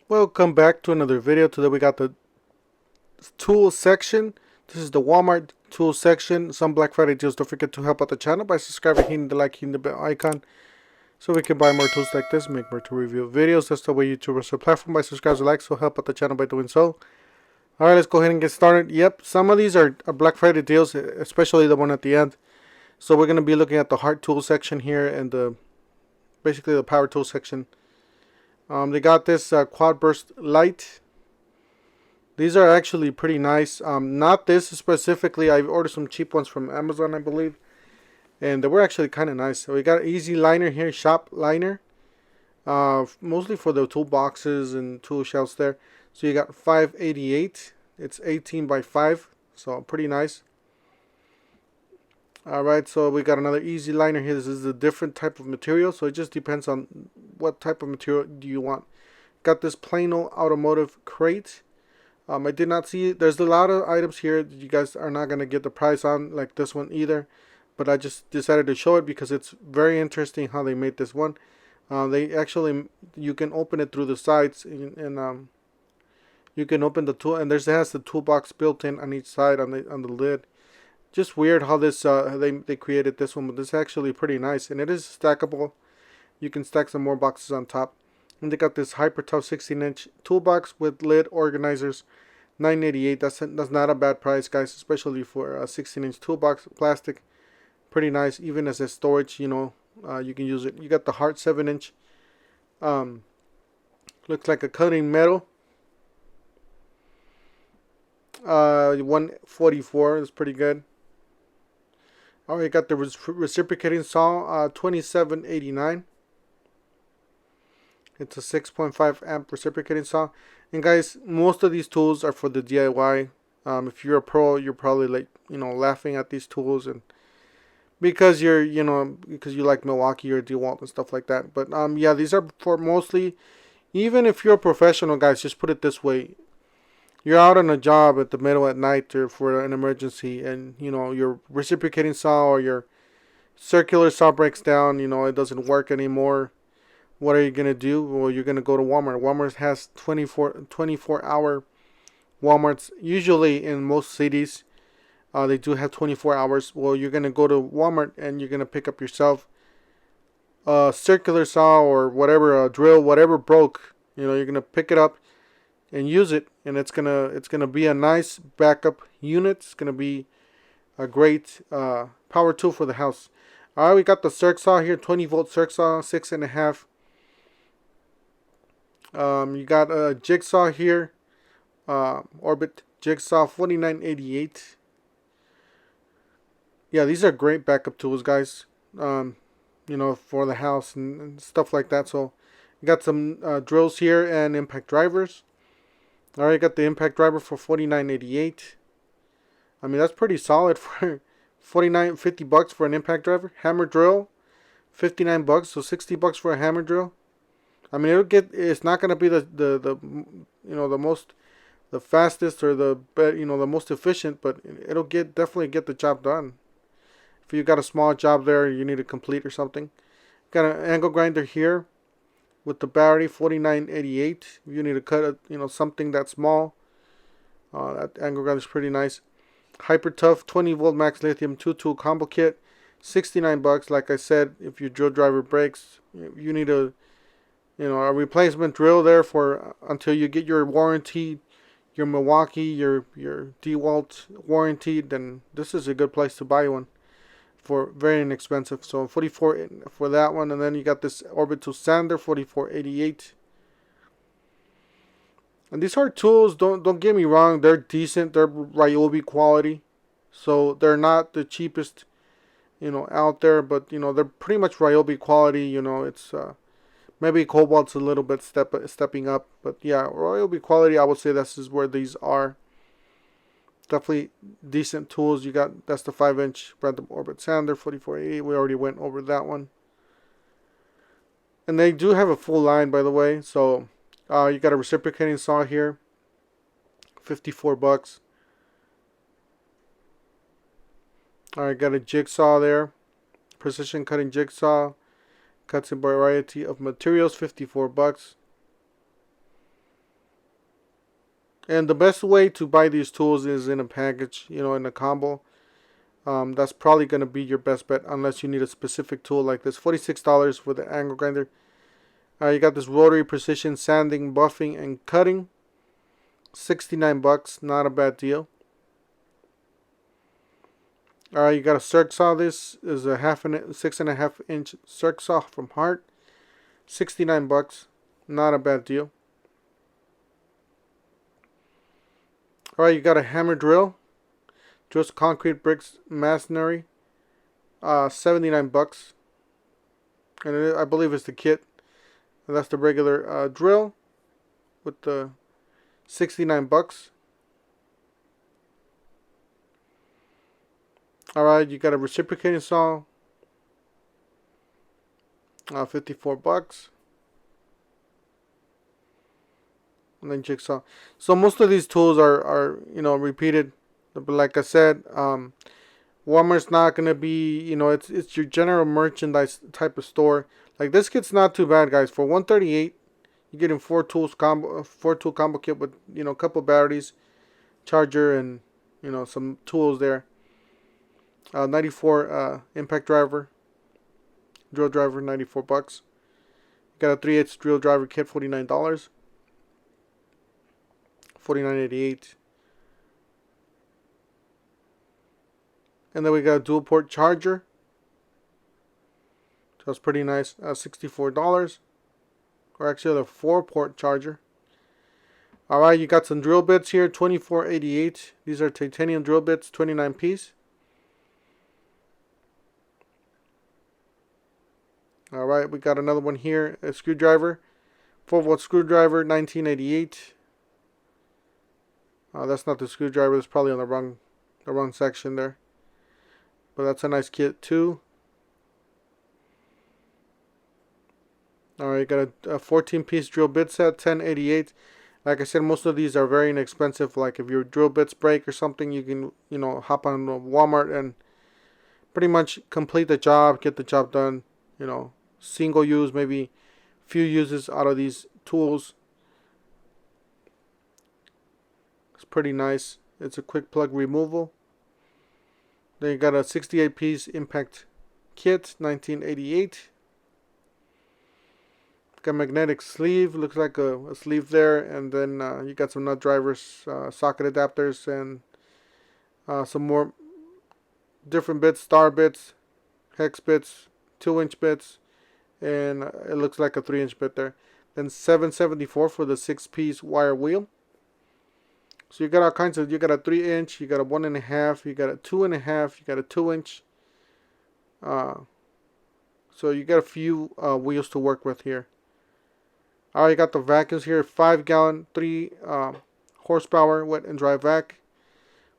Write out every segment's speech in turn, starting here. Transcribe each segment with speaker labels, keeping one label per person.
Speaker 1: Welcome back to another video. Today we got the tool section. This is the Walmart tool section. Some Black Friday deals. Don't forget to help out the channel by subscribing, hitting the like, hitting the bell icon, so we can buy more tools like this, make more tool review videos. That's the way YouTubers are platform by subscribing, like, so help out the channel by doing so. Alright, let's go ahead and get started. Yep, some of these are Black Friday deals, especially the one at the end. So we're going to be looking at the hard tool section here and basically the power tool section. They got this quad burst light. These are actually pretty nice. Not this specifically. I ordered some cheap ones from Amazon, I believe, and they were actually kind of nice. So we got an easy liner here, shop liner, mostly for the toolboxes and tool shelves there. So you got 588. It's 18 by 5, so pretty nice. Alright, so we got another easy liner here. This is a different type of material, so it just depends on what type of material do you want. Got this plain old Automotive Crate. I did not see it. There's a lot of items here that you guys are not going to get the price on, like this one either. But I just decided to show it because it's very interesting how they made this one. They actually, you can open it through the sides, and you can open the tool, and it has the toolbox built in on each side on the lid. Just weird how this they created this one, but this is actually pretty nice, and it is stackable. You can stack some more boxes on top. And they got this hyper tough 16-inch toolbox with lid organizers, $9.88. That's not a bad price, guys, especially for a 16-inch toolbox. Plastic, pretty nice. Even as a storage, you can use it. You got the hard 7-inch. Looks like a cutting metal. 144 is pretty good. Alright, got the reciprocating saw, $27.89. It's a 6.5 amp reciprocating saw. And guys, most of these tools are for the DIY. If you're a pro, you're probably like, laughing at these tools, and because because you like Milwaukee or DeWalt and stuff like that. But yeah, these are for mostly, even if you're a professional, guys, just put it this way. You're out on a job at the middle at night or for an emergency, and your reciprocating saw or your circular saw breaks down, it doesn't work anymore. What are you going to do? Well, you're going to go to Walmart. Walmart has 24-hour Walmarts. Usually in most cities, they do have 24 hours. Well, you're going to go to Walmart and you're going to pick up yourself a circular saw or whatever, a drill, whatever broke. You're going to pick it up and use it, and it's gonna be a nice backup unit. It's gonna be a great power tool for the house. All right, we got the circ saw here, 20-volt circ saw, 6.5. You got a Jigsaw here, Orbit Jigsaw, 49.88. Yeah, these are great backup tools, guys. For the house and stuff like that. So you got some drills here and impact drivers. Alright, got the impact driver for $49.88. I mean, that's pretty solid for $50 for an impact driver. Hammer drill, $59, so $60 for a hammer drill. I mean, it's not gonna be the fastest or the most efficient, but it'll definitely get the job done. If you got a small job there you need to complete or something. Got an angle grinder here with the battery, $49.88. If you need to cut something that small, that angle grinder is pretty nice. Hyper tough 20-volt max lithium 2-tool combo kit, $69. Like I said, if your drill driver breaks, you need a replacement drill there for until you get your warranty, your Milwaukee, your DeWalt warranty. Then this is a good place to buy one for very inexpensive. So $44 for that one. And then you got this Orbital Sander, $44.88. And these hard tools, don't get me wrong, they're decent. They're Ryobi quality, so they're not the cheapest out there, but they're pretty much Ryobi quality. It's maybe Cobalt's a little bit stepping up, but yeah, Ryobi quality, I would say this is where these are. Definitely decent tools. That's the 5-inch random Orbit Sander, $44.88. We already went over that one. And they do have a full line, by the way. So you got a reciprocating saw here, $54. Alright, got a jigsaw there, precision cutting jigsaw, cuts a variety of materials, $54. And the best way to buy these tools is in a package, you know, in a combo. That's probably going to be your best bet unless you need a specific tool like this. $46 for the angle grinder. You got this rotary precision sanding, buffing, and cutting. 69 bucks, not a bad deal. You got a circ saw. This is a 6.5 inch circ saw from Hart. 69 bucks, not a bad deal. You got a hammer drill. Drills concrete bricks masonry. 79 bucks. And I believe it's the kit. And that's the regular drill with the 69 bucks. Alright, you got a reciprocating saw. 54 bucks. And then Jigsaw. So most of these tools are you know, repeated. But like I said, Walmart's not gonna be, you know, it's your general merchandise type of store. Like this kit's not too bad, guys. For $138, you're getting 4 tool combo kit with, you know, a couple batteries, charger, and, you know, some tools there. 94 impact driver, drill driver, 94 bucks. You got a 3/8 drill driver kit, $49. $49.88. And then we got a dual port charger. So that's pretty nice. $64. Or actually a 4-port charger. Alright, you got some drill bits here, $24.88. These are titanium drill bits, 29 piece. Alright, we got another one here, a screwdriver. 4-volt screwdriver, $19.88. That's not the screwdriver, it's probably on the wrong section there. But that's a nice kit too. Alright, you got a 14-piece drill bit set, $10.88. Like I said, most of these are very inexpensive. Like if your drill bits break or something, you can, you know, hop on Walmart and pretty much complete the job, get the job done. You know, single use, maybe few uses out of these tools. It's pretty nice. It's a quick plug removal. Then you got a 68-piece impact kit, $19.88. Got magnetic sleeve, looks like a sleeve there, and then you got some nut drivers, socket adapters, and some more different bits, star bits, hex bits, 2-inch bits, and it looks like a 3-inch bit there. Then $7.74 for the 6-piece wire wheel. So you got all kinds of, you got a 3-inch, you got a 1.5, you got a 2.5, you got a 2-inch. So you got a few wheels to work with here. Alright, you got the vacuums here, 5-gallon, 3 horsepower wet and dry vac,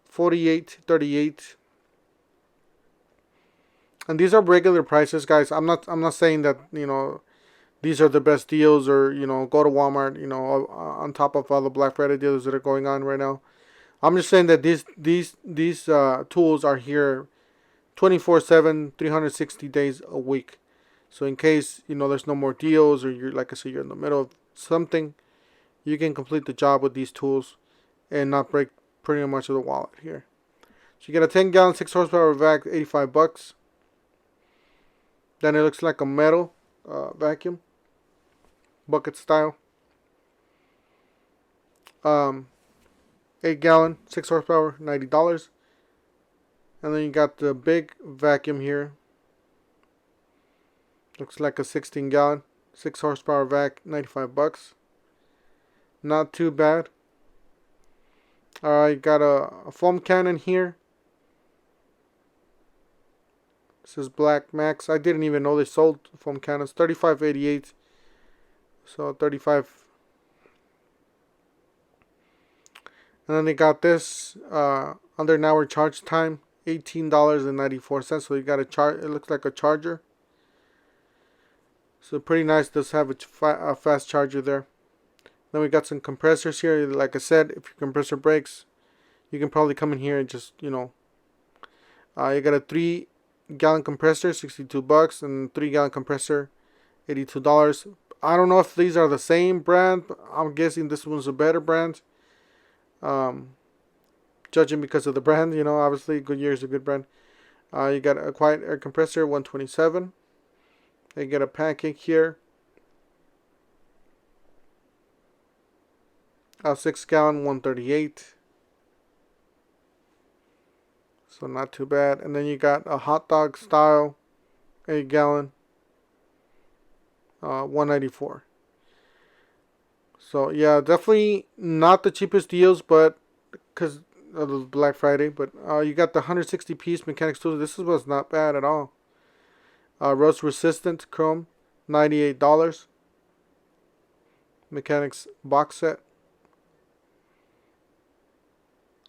Speaker 1: $48.38. And these are regular prices, guys. I'm not saying that, you know, these are the best deals, or, you know, go to Walmart, you know, on top of all the Black Friday deals that are going on right now. I'm just saying that these tools are here 24/7, 360 days a week. So in case, you know, there's no more deals, or you're, like I said, you're in the middle of something, you can complete the job with these tools and not break pretty much of the wallet here. So you get a 10-gallon, 6 horsepower vac, 85 bucks. Then it looks like a metal vacuum, bucket style. 8-gallon, 6 horsepower, $90. And then you got the big vacuum here. Looks like a 16-gallon, 6 horsepower vac, 95 bucks. Not too bad. Alright, got a foam cannon here. This is Black Max. I didn't even know they sold foam cannons. $35.88. So 35. And then they got this under an hour charge time, $18.94. So you got a charge. It looks like a charger. So pretty nice. Does have a fast charger there. Then we got some compressors here. Like I said, if your compressor breaks, you can probably come in here and just, you know, you got a 3-gallon compressor, 62 bucks, and 3-gallon compressor, $82. I don't know if these are the same brand, but I'm guessing this one's a better brand. Judging because of the brand, you know, obviously Goodyear is a good brand. You got a quiet air compressor, 127. You get a pancake here. A 6-gallon, 138. So not too bad. And then you got a hot dog style, 8-gallon, 194. So yeah, definitely not the cheapest deals, but because of the Black Friday. But you got the 160-piece mechanics tool. This was not bad at all. Rust resistant chrome, $98. Mechanics box set.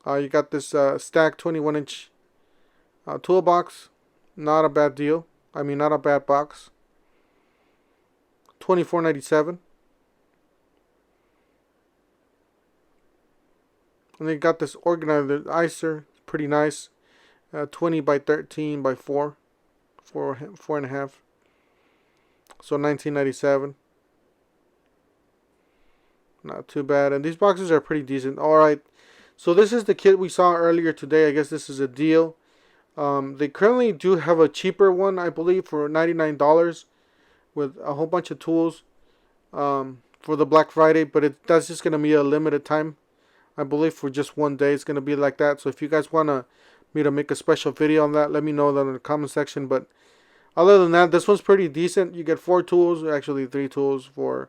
Speaker 1: You got this stacked 21-inch toolbox. Not a bad deal. I mean, not a bad box. $24.97. And then you got this organizer, icer. Pretty nice. 20 by 13 by 4. 4.5. So $19.97. Not too bad. And these boxes are pretty decent. Alright. So this is the kit we saw earlier today. I guess this is a deal. They currently do have a cheaper one, I believe, for $99 with a whole bunch of tools for the Black Friday. But that's just going to be a limited time. I believe for just one day it's going to be like that. So if you guys want me to make a special video on that, let me know that in the comment section. But other than that, this one's pretty decent. You get 4 tools, actually 3 tools for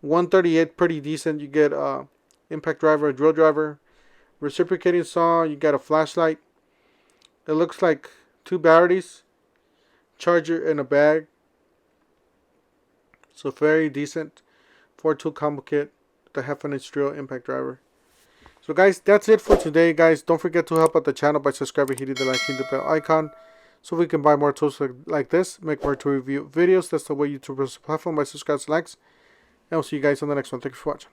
Speaker 1: $138. Pretty decent. You get impact driver, drill driver, reciprocating saw. You got a flashlight. It looks like 2 batteries, charger, and a bag. So very decent 4-tool combo kit. The half-inch drill, impact driver. So guys, that's it for today, guys. Don't forget to help out the channel by subscribing, hitting the like, hitting the bell icon, so we can buy more tools like this, make more to review videos. That's the way YouTube is a platform by subscribing, likes, and I'll see you guys on the next one. Thank you for watching.